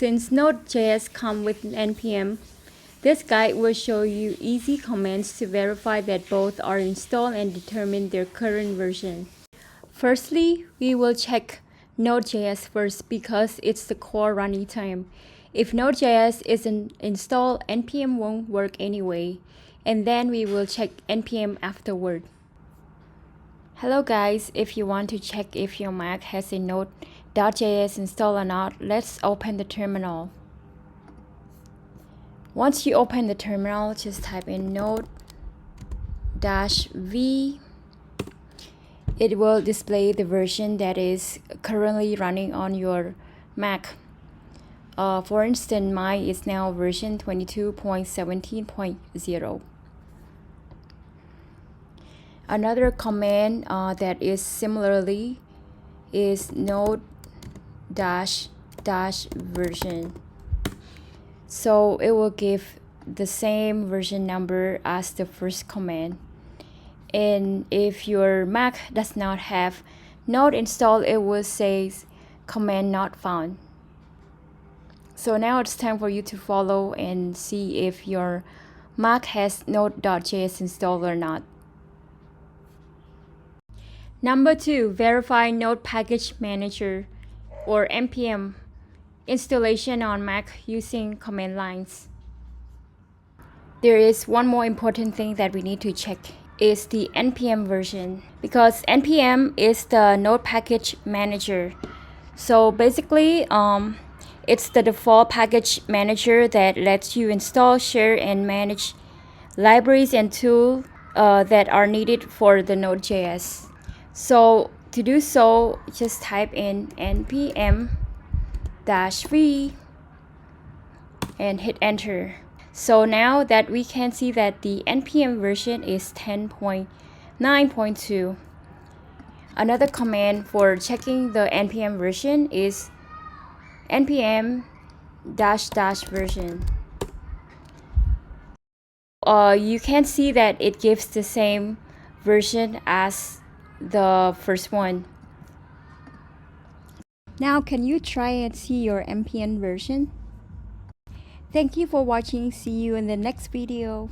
Since Node.js comes with NPM, this guide will show you easy commands to verify that both are installed and determine their current version. Firstly, we will check Node.js first because it's the core running time. If Node.js isn't installed, NPM won't work anyway, and then we will check NPM afterward. Hello guys, if you want to check if your Mac has a Node.js installed or not, let's open the terminal. Once you open the terminal, just type in node-v. It will display the version that is currently running on your Mac. For instance, mine is now version 22.17.0. Another command that is similarly is node-version. So it will give the same version number as the first command. And if your Mac does not have Node installed, it will say command not found. So now it's time for you to follow and see if your Mac has Node.js installed or not. Number 2, verify Node Package Manager or NPM installation on Mac using command lines. There is one more important thing that we need to check is the NPM version, because NPM is the Node Package Manager. So basically, it's the default package manager that lets you install, share, and manage libraries and tools that are needed for the Node.js. So to do so, just type in npm-v and hit enter. So now that we can see that the NPM version is 10.9.2. Another command for checking the NPM version is npm-version. You can see that it gives the same version as the first one. Now can you try and see your NPM version? Thank you for watching. See you in the next video.